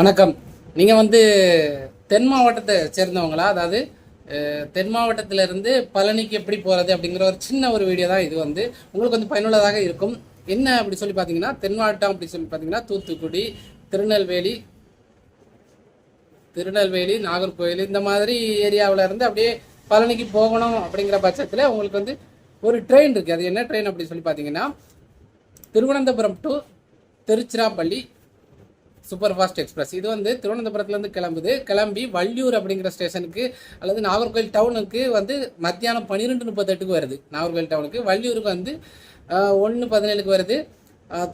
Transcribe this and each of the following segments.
வணக்கம். நீங்கள் தென் மாவட்டத்தை சேர்ந்தவங்களா? அதாவது தென் மாவட்டத்திலிருந்து பழனிக்கு எப்படி போகிறது அப்படிங்கிற ஒரு சின்ன ஒரு வீடியோ தான் இது. உங்களுக்கு பயனுள்ளதாக இருக்கும். என்ன அப்படி சொல்லி பார்த்தீங்கன்னா, தென் மாவட்டம் அப்படி சொல்லி பார்த்தீங்கன்னா தூத்துக்குடி, திருநெல்வேலி, நாகர்கோவில் இந்த மாதிரி ஏரியாவில் இருந்து அப்படியே பழனிக்கு போகணும் அப்படிங்கிற பட்சத்தில் உங்களுக்கு ஒரு ட்ரெயின் இருக்குது. அது என்ன ட்ரெயின் அப்படி சொல்லி பார்த்தீங்கன்னா, Thiruvananthapuram to Tiruchirappalli super fast express. இது திருவனந்தபுரத்துலேருந்து கிளம்பி வள்ளியூர் அப்படிங்கிற ஸ்டேஷனுக்கு அல்லது நாகர்கோவில் டவுனுக்கு மத்தியானம் 12:38 வருது. நாகர்கோவில் டவுனுக்கு. வள்ளியூருக்கு 1:17 வருது.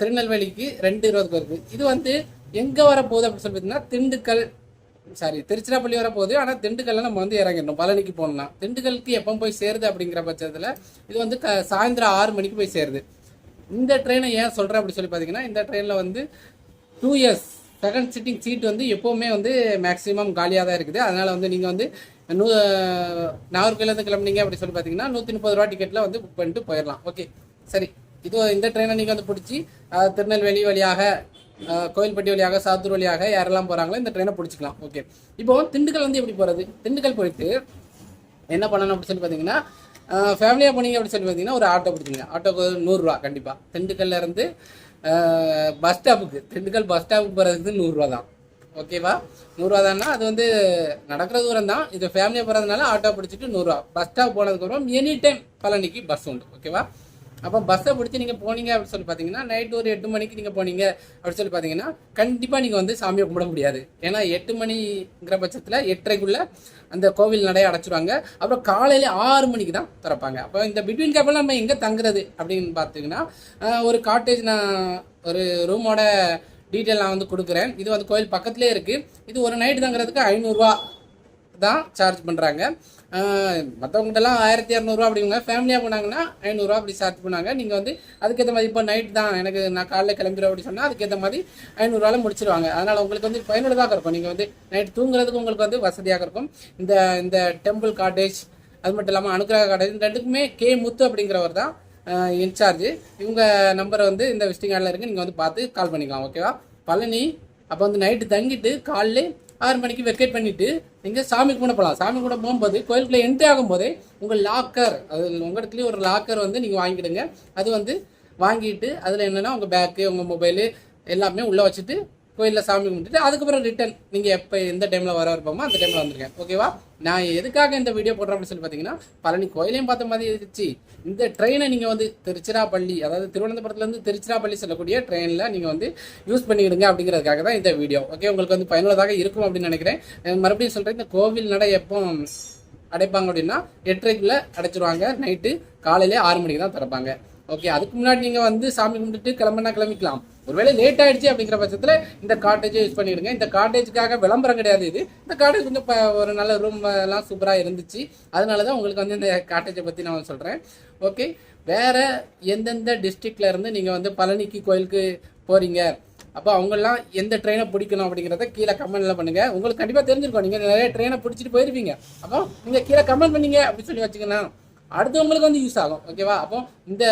திருநெல்வேலிக்கு 2:20 வருது. இது எங்கே வரப்போகுது அப்படின்னு சொல்லி பார்த்தீங்கன்னா, திருச்சிராப்பள்ளி வரப்போகுது. ஆனால் திண்டுக்கல்ல நம்ம இறங்கிடணும். பழனிக்கு போகணும்னா திண்டுக்கலுக்கு எப்போ போய் சேருது அப்படிங்கிற பட்சத்தில் இது சாயந்தரம் 6 மணிக்கு போய் சேருது. இந்த ட்ரெயினை ஏன் சொல்கிறேன் அப்படி சொல்லி பார்த்தீங்கன்னா, இந்த ட்ரெயினில் 2 இயர்ஸ் செகண்ட் சிட்டிங் சீட் எப்போவுமே மேக்ஸிமம் காலியாக தான் இருக்குது. அதனால் நீங்கள் நாகர்கோயிலேருந்து கிளம்புனீங்க அப்படி சொல்லி பார்த்தீங்கன்னா 130 ரூபா டிக்கெட்டில் புக் பண்ணிட்டு போயிடலாம். ஓகே, சரி. இந்த ட்ரெயினை நீங்கள் பிடிச்சி திருநெல்வேலி வழியாக, கோயில்பட்டி வழியாக, சாத்தூர் வழியாக யாரெல்லாம் போகிறாங்களோ இந்த ட்ரெயினை பிடிச்சிக்கலாம். ஓகே, இப்போ திண்டுக்கல் எப்படி போகிறது? திண்டுக்கல் போயிட்டு என்ன பண்ணணும் அப்படி சொல்லி பார்த்தீங்கன்னா, ஃபேமிலியாக போனீங்க அப்படி சொல்லி பார்த்தீங்கன்னா ஒரு ஆட்டோ பிடிச்சிங்க. ஆட்டோக்கு 100 ரூபா கண்டிப்பாக. திண்டுக்கல்லேருந்து பஸ் ஸ்டாப்புக்கு, திண்டுக்கல் பஸ் ஸ்டாப்புக்கு போகிறதுக்கு 100 ரூபா தான். ஓகேவா? 100 ரூபா தான்னா அது நடக்கிற தூரம் தான். இது ஃபேமிலியாக போகிறதுனால ஆட்டோ பிடிச்சிட்டு 100 ரூபா. பஸ் ஸ்டாப் போனதுக்கப்புறம் எனி டைம் பழனிக்கு பஸ் உண்டு. ஓகேவா? அப்போ பஸ்ஸை பிடிச்சி நீங்கள் போனீங்க அப்படின்னு சொல்லி பார்த்தீங்கன்னா, நைட்டு ஒரு 8 மணிக்கு நீங்கள் போனீங்க அப்படின்னு சொல்லி பார்த்தீங்கன்னா கண்டிப்பாக நீங்கள் சாமியை கும்பிட முடியாது. ஏன்னா 8 மணிங்கிற பட்சத்தில் 8:30க்குள்ளே அந்த கோவில் நடை அடைச்சிடுவாங்க. அப்புறம் காலையில் 6 மணிக்கு தான் திறப்பாங்க. அப்போ இந்த பிட்வீன் கேப்பில் நம்ம எங்கே தங்குறது அப்படின்னு பார்த்தீங்கன்னா, ஒரு காட்டேஜ், நான் ஒரு ரூமோட டீட்டெயில் நான் கொடுக்குறேன். இது கோயில் பக்கத்துலேயே இருக்குது. இது ஒரு நைட்டு தங்குறதுக்கு 500 ரூபா தான் சார்ஜ் பண்ணுறாங்க. மற்றவங்கள்டெல்லாம் 1200 அப்படிங்க. ஃபேமிலியாக போனாங்கன்னா 500 ரூபா அப்படி சார்ஜ் பண்ணாங்க. நீங்கள் அதுக்கேற்ற மாதிரி இப்போ நைட் தான் நான் காலைல கிளம்பிடுறேன் அப்படி சொன்னால் அதுக்கேற்ற மாதிரி 500 ரூபாவில் முடிச்சிருவாங்க. அதனால் உங்களுக்கு பயனுள்ளதாக இருக்கும். நீங்கள் நைட் தூங்குறதுக்கு உங்களுக்கு வசதியாக இருக்கும். இந்த டெம்பிள் காட்டேஜ், அது மட்டும் இல்லாமல் அனுகிரக காட்டேஜ் ரெண்டுக்குமே கே முத்து அப்படிங்கிறவர் தான் இன்சார்ஜ். இவங்க நம்பரை இந்த விசிட்டிங் கார்டில் இருக்குது. நீங்கள் பார்த்து கால் பண்ணிக்கலாம். ஓகேவா? பழனி அப்போ நைட்டு தங்கிட்டு காலையில் 6 மணிக்கு வெக்கேட் பண்ணிவிட்டு நீங்கள் சாமி கூட போகலாம். சாமி கூட போகும்போது கோயிலுக்குள்ளே என்ட்ரி ஆகும்போதே உங்கள் லாக்கர், அது உங்கள் இடத்துலேயும் ஒரு லாக்கர் நீங்கள் வாங்கிடுங்க. அது வாங்கிட்டு அதில் என்னென்னா உங்கள் பேக்கு, உங்கள் மொபைலு எல்லாமே உள்ளே வச்சுட்டு கோயிலில் சாமி கும்பிட்டுட்டு அதுக்கப்புறம் ரிட்டன் நீங்கள் எப்போ எந்த டைமில் வர இருப்போமோ அந்த டைமில் வந்துருக்கேன். ஓகேவா? நான் எதுக்காக இந்த வீடியோ போடுறேன் அப்படின்னு சொல்லி பார்த்தீங்கன்னா, பழனி கோயிலையும் பார்த்த மாதிரி இருந்துச்சு. இந்த ட்ரெயினை நீங்கள் திருச்சிராப்பள்ளி, அதாவது திருவனந்தபுரத்துலேருந்து திருச்சிராப்பள்ளி செல்லக்கூடிய ட்ரெயினில் நீங்கள் யூஸ் பண்ணிவிடுங்க அப்படிங்கிறதுக்காக தான் இந்த வீடியோ. ஓகே, உங்களுக்கு பயனுள்ளதாக இருக்கும் அப்படின்னு நினைக்கிறேன். மறுபடியும் சொல்கிறேன், இந்த கோவில் நடை எப்போ அடைப்பாங்க அப்படின்னா 8:30க்குள்ளே அடைச்சிருவாங்க. நைட்டு காலையிலே 6 மணிக்கு தான் திறப்பாங்க. ஓகே, அதுக்கு முன்னாடி நீங்கள் சாமி கும்பிட்டுட்டு கிளம்பிக்கலாம். ஒருவேளை லேட் ஆகிடுச்சு அப்படிங்கிற பட்சத்தில் இந்த காட்டேஜை யூஸ் பண்ணிவிடுங்க. இந்த காட்டேஜுக்காக விளம்பரம் கிடையாது. இந்த காட்டேஜ் ஒரு நல்ல ரூம் எல்லாம் சூப்பராக இருந்துச்சு. அதனால தான் உங்களுக்கு இந்த காட்டேஜை பற்றி நான் சொல்கிறேன். ஓகே, வேறு எந்தெந்த டிஸ்ட்ரிக்டில் இருந்து நீங்கள் பழனிக்கு கோயிலுக்கு போகிறீங்க, அப்போ அவங்கெல்லாம் எந்த ட்ரெயினை பிடிக்கணும் அப்படிங்கிறத கீழே கமெண்ட்டில் பண்ணுங்கள். உங்களுக்கு கண்டிப்பாக தெரிஞ்சிருக்கோம். நீங்கள் நிறைய ட்ரெயினை பிடிச்சிட்டு போயிருப்பீங்க. அப்போ நீங்கள் கீழே கமெண்ட் பண்ணீங்க அப்படின்னு சொல்லி வச்சுக்கோங்க, அடுத்தவங்களுக்கு யூஸ் ஆகும். ஓகேவா? அப்போ இந்த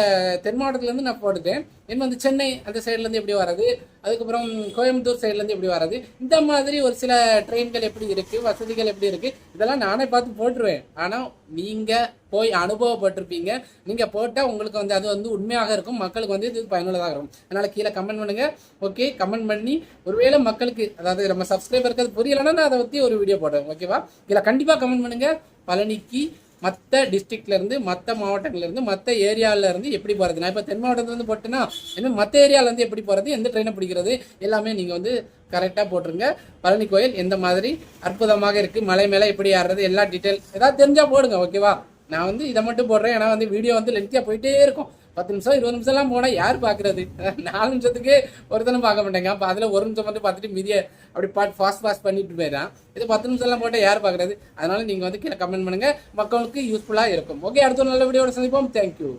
தென் மாவட்டத்துலேருந்து நான் போட்டுட்டேன். என்ன சென்னை அந்த சைட்லேருந்து எப்படி வர்றது, அதுக்கப்புறம் கோயம்புத்தூர் சைட்லேருந்து எப்படி வர்றது, இந்த மாதிரி ஒரு சில ட்ரெயின்கள் எப்படி இருக்குது, வசதிகள் எப்படி இருக்குது, இதெல்லாம் நானே பார்த்து போட்டுருவேன். ஆனால் நீங்கள் போய் அனுபவப்பட்டிருப்பீங்க. நீங்கள் போட்டால் உங்களுக்கு அது உண்மையாக இருக்கும். மக்களுக்கு இது பயனுள்ளதாக இருக்கும். அதனால் கீழே கமெண்ட் பண்ணுங்கள். ஓகே, கமெண்ட் பண்ணி ஒருவேளை மக்களுக்கு, அதாவது நம்ம சப்ஸ்கிரைபருக்கு அது புரியலைன்னா நான் அதை பற்றி ஒரு வீடியோ போடுறேன். ஓகேவா? கீழே கண்டிப்பாக கமெண்ட் பண்ணுங்கள். பழனிக்கு மற்ற டிஸ்ட்ரிக்ட்லேருந்து, மற்ற மாவட்டங்கள்லேருந்து, மற்ற ஏரியாவிலேருந்து எப்படி போகிறது. நான் இப்போ தென் மாவட்டத்துலேருந்து போட்டேன்னா இன்னும் மற்ற ஏரியாவிலேருந்து எப்படி போகிறது, எந்த ட்ரெயினை பிடிக்கிறது எல்லாமே நீங்கள் கரெக்டாக போட்டுருங்க. பழனி கோயில் எந்த மாதிரி அற்புதமாக இருக்குது, மலை மேலே எப்படி ஏறுறது, எல்லா டீட்டெயில் ஏதாவது தெரிஞ்சால் போடுங்க. ஓகேவா? நான் இதை மட்டும் போடுறேன். ஏன்னா வீடியோ லென்த்தியாக போயிட்டே இருக்கும். 10 நிமிஷம் 20 நிமிஷம்லாம் போனால் யார் பார்க்குறது? 4 நிமிஷத்துக்கு ஒருத்தனும் பார்க்க மாட்டேங்க. அப்போ அதில் 1 நிமிஷம் பார்த்துட்டு மீதியை அப்படி ஃபாஸ்ட் பண்ணிட்டு போயிடறான். இது 10 நிமிஷம்லாம் போட்டால் யார் பார்க்குறது? அதனால் நீங்கள் கீழே கமெண்ட் பண்ணுங்கள். மக்களுக்கு யூஸ்ஃபுல்லாக இருக்கும். ஓகே, அடுத்த ஒரு நல்ல வீடியோட சந்திப்போம். தேங்க்யூ.